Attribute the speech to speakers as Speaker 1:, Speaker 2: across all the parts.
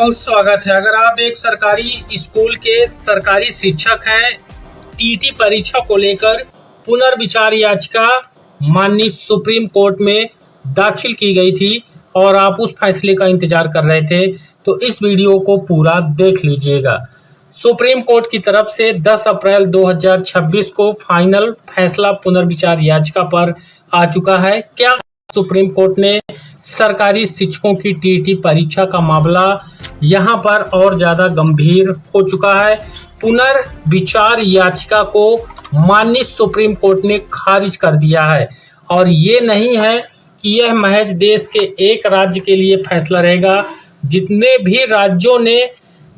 Speaker 1: बहुत स्वागत है। अगर आप एक सरकारी स्कूल के सरकारी शिक्षक हैं, टीटी परीक्षा को लेकर पुनर्विचार याचिका माननीय सुप्रीम कोर्ट में दाखिल की गई थी और आप उस फैसले का इंतजार कर रहे थे, तो इस वीडियो को पूरा देख लीजिएगा। सुप्रीम कोर्ट की तरफ से 10 अप्रैल 2026 को फाइनल फैसला पुनर्विचार याचिका पर आ चुका है। क्या सुप्रीम कोर्ट ने सरकारी शिक्षकों की टीटी परीक्षा का मामला यहां पर और ज्यादा गंभीर हो चुका है। पुनर्विचार याचिका को माननीय सुप्रीम कोर्ट ने खारिज कर दिया है और ये नहीं है कि यह महज देश के एक राज्य के लिए फैसला रहेगा। जितने भी राज्यों ने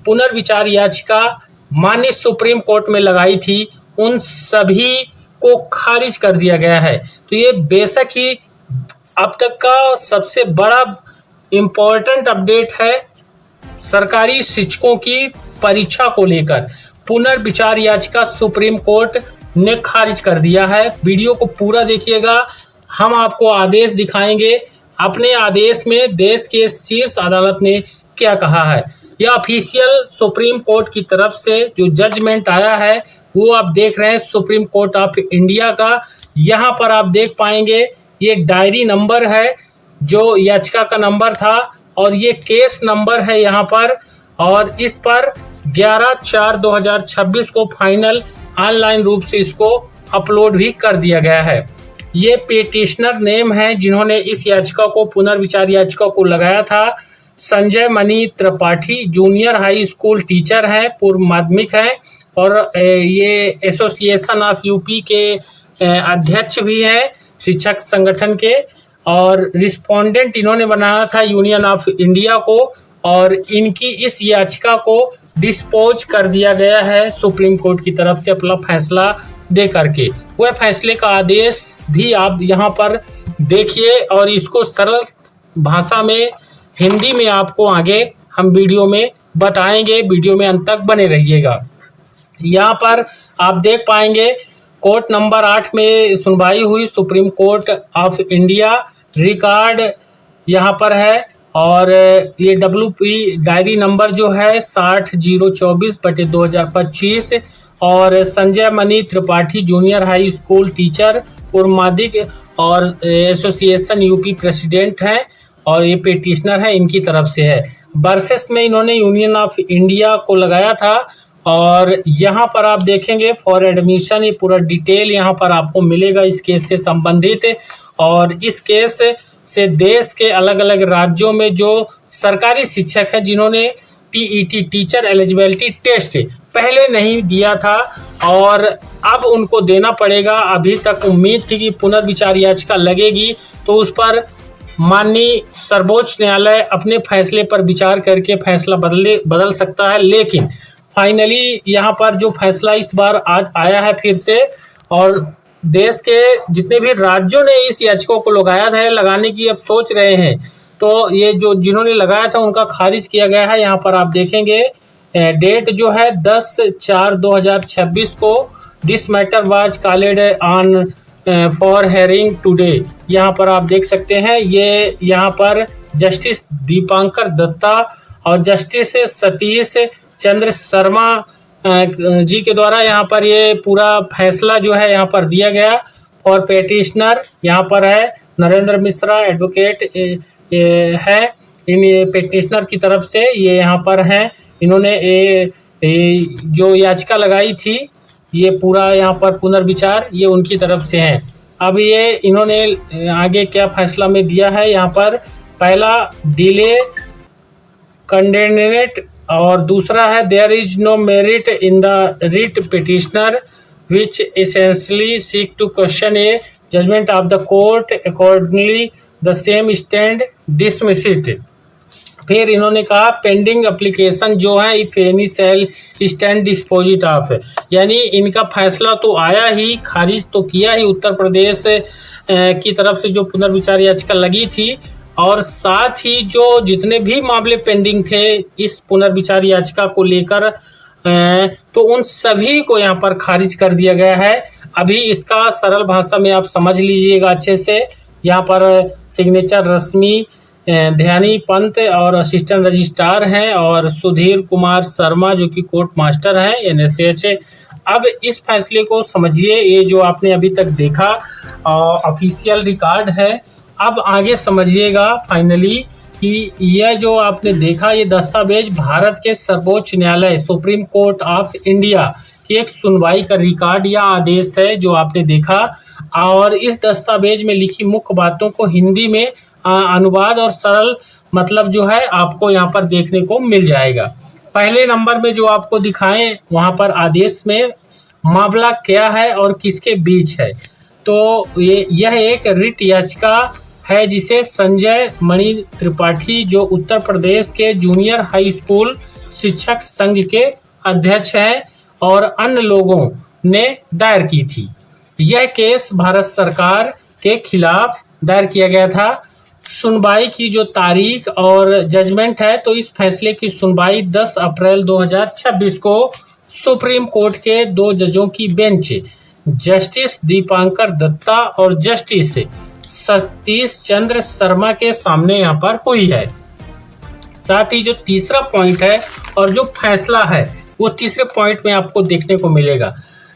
Speaker 1: पुनर्विचार याचिका माननीय सुप्रीम कोर्ट में लगाई थी, उन सभी को खारिज कर दिया गया है। तो ये बेशक ही अब तक का सबसे बड़ा इम्पोर्टेंट अपडेट है सरकारी शिक्षकों की परीक्षा को लेकर। पुनर्विचार याचिका सुप्रीम कोर्ट ने खारिज कर दिया है। वीडियो को पूरा देखिएगा, हम आपको आदेश दिखाएंगे। अपने आदेश में देश के शीर्ष अदालत ने क्या कहा है, यह ऑफिशियल सुप्रीम कोर्ट की तरफ से जो जजमेंट आया है वो आप देख रहे हैं, सुप्रीम कोर्ट ऑफ इंडिया का। यहाँ पर आप देख पाएंगे ये डायरी नंबर है जो याचिका का नंबर था और ये केस नंबर है यहाँ पर, और इस पर 11/4/2026 को फाइनल ऑनलाइन रूप से इसको अपलोड भी कर दिया गया है। ये पेटिशनर नेम है जिन्होंने इस याचिका को पुनर्विचार याचिका को लगाया था। Sanjay Mani Tripathi junior high school teacher हैं, पूर्व माध्यमिक हैं और ये एसोसिएशन ऑफ यूपी के अध्यक्ष भी हैं शिक्षक संगठन के, और रिस्पोंडेंट इन्होंने बनाया था यूनियन ऑफ इंडिया को, और इनकी इस याचिका को डिस्पोज कर दिया गया है सुप्रीम कोर्ट की तरफ से अपना फैसला दे करके। वह फैसले का आदेश भी आप यहाँ पर देखिए और इसको सरल भाषा में हिंदी में आपको आगे हम वीडियो में बताएंगे। वीडियो में अंत तक बने रहिएगा। यहाँ पर आप देख पाएंगे कोर्ट नंबर 8 में सुनवाई हुई, supreme court of India record यहाँ पर है, और ये WP डायरी नंबर जो है 60/024/2025, और Sanjay Mani Tripathi junior high school teacher पूर्व माध्यमिक और एसोसिएशन यूपी प्रेसिडेंट हैं और ये पेटिशनर है, इनकी तरफ से है। वर्सेस में इन्होंने यूनियन ऑफ इंडिया को लगाया था, और यहाँ पर आप देखेंगे फॉर एडमिशन ये पूरा डिटेल यहाँ पर आपको मिलेगा इस केस से संबंधित। और इस केस से देश के अलग अलग राज्यों में जो सरकारी शिक्षक हैं जिन्होंने टीईटी टीचर एलिजिबिलिटी टेस्ट पहले नहीं दिया था और अब उनको देना पड़ेगा। अभी तक उम्मीद थी कि पुनर्विचार याचिका लगेगी तो उस पर माननीय सर्वोच्च न्यायालय अपने फैसले पर विचार करके फैसला बदल सकता है, लेकिन फाइनली यहाँ पर जो फैसला इस बार आज आया है फिर से, और देश के जितने भी राज्यों ने इस याचिका को लगाने की अब सोच रहे हैं, तो ये जो जिन्होंने लगाया था उनका खारिज किया गया है। यहाँ पर आप देखेंगे डेट जो है 10/4/2026 को this matter was called on for hearing today. यहाँ पर आप देख सकते हैं ये यहाँ पर जस्टिस दीपांकर दत्ता और जस्टिस सतीश चंद्र शर्मा जी के द्वारा यहाँ पर ये पूरा फैसला जो है यहाँ पर दिया गया। और पेटिशनर यहाँ पर है नरेंद्र मिश्रा एडवोकेट है, इन पेटिशनर की तरफ से ये यहाँ पर हैं। इन्होंने जो याचिका लगाई थी ये पूरा यहाँ पर पुनर्विचार ये उनकी तरफ से है। अब ये इन्होंने आगे क्या फैसला में दिया है, यहाँ पर पहला डिले कंडेनेट और दूसरा है there is no merit in the writ petitioner which essentially seek to question a judgment of the court accordingly the same stand dismissed. फिर इन्होंने कहा पेंडिंग एप्लीकेशन जो है if any shall stand disposed of, यानी इनका फैसला तो आया ही, खारिज तो किया ही उत्तर प्रदेश की तरफ से जो पुनर्विचार याचिका लगी थी, और साथ ही जो जितने भी मामले पेंडिंग थे इस पुनर्विचार याचिका को लेकर तो उन सभी को यहाँ पर खारिज कर दिया गया है। अभी इसका सरल भाषा में आप समझ लीजिएगा अच्छे से। यहाँ पर सिग्नेचर रश्मि ध्यानी पंत और असिस्टेंट रजिस्ट्रार हैं, और सुधीर कुमार शर्मा जो कि कोर्ट मास्टर हैं NSH। अब इस फैसले को समझिए, ये जो आपने अभी तक देखा ऑफिशियल रिकॉर्ड है। अब आगे समझिएगा फाइनली कि यह जो आपने देखा ये दस्तावेज भारत के सर्वोच्च न्यायालय सुप्रीम कोर्ट ऑफ इंडिया की एक सुनवाई का रिकॉर्ड या आदेश है जो आपने देखा। और इस दस्तावेज में लिखी मुख्य बातों को हिंदी में अनुवाद और सरल मतलब जो है आपको यहाँ पर देखने को मिल जाएगा। पहले नंबर में जो आपको दिखाएं वहाँ पर आदेश में मामला क्या है और किसके बीच है। तो यह एक रिट याचिका है जिसे संजय मणि त्रिपाठी जो उत्तर प्रदेश के जूनियर हाई स्कूल शिक्षक संघ के अध्यक्ष हैं और अन्य लोगों ने दायर की थी। यह केस भारत सरकार के खिलाफ दायर किया गया था। सुनवाई की जो तारीख और जजमेंट है, तो इस फैसले की सुनवाई 10 अप्रैल 2026 को सुप्रीम कोर्ट के 2 जजों की बेंच जस्टिस दीपांकर दत्ता और जस्टिस सतीश चंद्र शर्मा के सामने यहाँ पर हुई है। साथ ही जो तीसरा पॉइंट है और जो फैसला है वो तीसरे पॉइंट में आपको देखने को मिलेगा।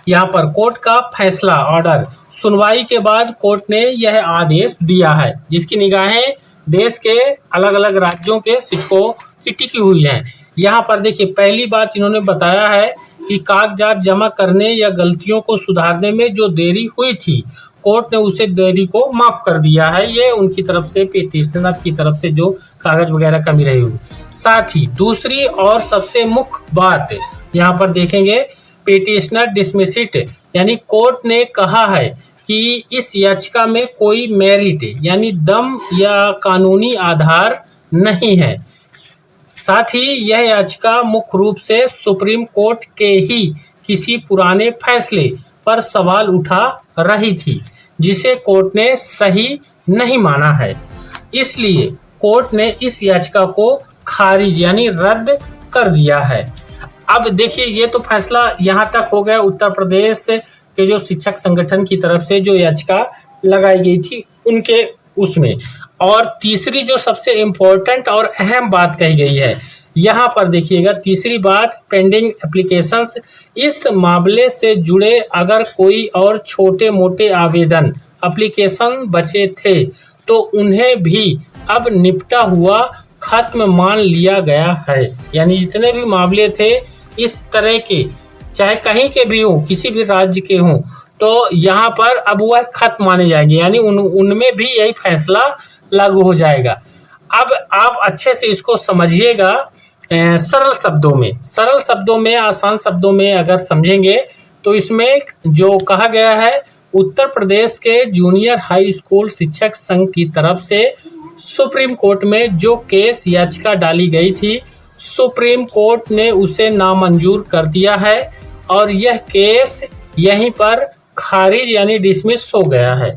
Speaker 1: यहाँ पर कोर्ट का फैसला ऑर्डर सुनवाई के बाद कोर्ट ने यह आदेश दिया है जिसकी निगाहें देश के अलग अलग राज्यों के शिक्षकों की टिकी हुई हैं। यहाँ पर देखिए, पहली बात इन्होंने बताया है कि कागजात जमा करने या गलतियों को सुधारने में जो देरी हुई थी कोर्ट ने उसे देरी को माफ कर दिया है। ये उनकी तरफ से पिटीशनर की तरफ से जो कागज वगैरह कमी रही हुई। साथ ही दूसरी और सबसे मुख्य बात यहाँ पर देखेंगे, पिटीशनर डिसमिसिट यानी कोर्ट ने कहा है कि इस याचिका में कोई मेरिट यानी दम या कानूनी आधार नहीं है। साथ ही यह याचिका मुख्य रूप से सुप्रीम कोर्ट के ही किसी पुराने फैसले पर सवाल उठा रही थी जिसे कोर्ट ने सही नहीं माना है। इसलिए कोर्ट ने इस याचिका को खारिज यानी रद्द कर दिया है। अब देखिए, ये तो फैसला यहाँ तक हो गया उत्तर प्रदेश के जो शिक्षक संगठन की तरफ से जो याचिका लगाई गई थी उनके उसमें। और तीसरी जो सबसे इम्पोर्टेंट और अहम बात कही गई है यहाँ पर देखिएगा, तीसरी बात पेंडिंग एप्लीकेशंस। इस मामले से जुड़े अगर कोई और छोटे मोटे आवेदन एप्लीकेशन बचे थे तो उन्हें भी अब निपटा हुआ खत्म मान लिया गया है। यानी जितने भी मामले थे इस तरह के, चाहे कहीं के भी हों, किसी भी राज्य के हों, तो यहाँ पर अब वह खत्म माने जाएंगे, यानी उनमें भी यही फैसला लागू हो जाएगा। अब आप अच्छे से इसको समझिएगा सरल शब्दों में आसान शब्दों में अगर समझेंगे तो इसमें जो कहा गया है, उत्तर प्रदेश के जूनियर हाई स्कूल शिक्षक संघ की तरफ से सुप्रीम कोर्ट में जो केस याचिका डाली गई थी, सुप्रीम कोर्ट ने उसे नामंजूर कर दिया है और यह केस यहीं पर खारिज यानी डिसमिस हो गया है।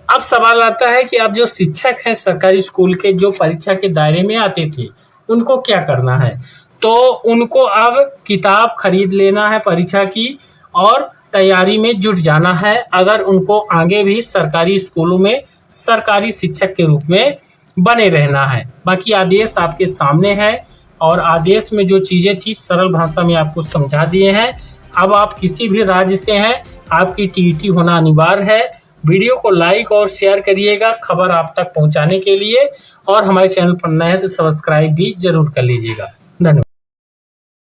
Speaker 1: अब सवाल आता है कि अब जो शिक्षक हैं सरकारी स्कूल के जो परीक्षा के दायरे में आते थे उनको क्या करना है। तो उनको अब किताब खरीद लेना है परीक्षा की और तैयारी में जुट जाना है अगर उनको आगे भी सरकारी स्कूलों में सरकारी शिक्षक के रूप में बने रहना है। बाकी आदेश आपके सामने है और आदेश में जो चीज़ें थी सरल भाषा में आपको समझा दिए हैं। अब आप किसी भी राज्य से हैं, आपकी टीईटी होना अनिवार्य है। वीडियो को लाइक और शेयर करिएगा खबर आप तक पहुंचाने के लिए, और हमारे चैनल पर नए हैं तो सब्सक्राइब भी जरूर कर लीजिएगा।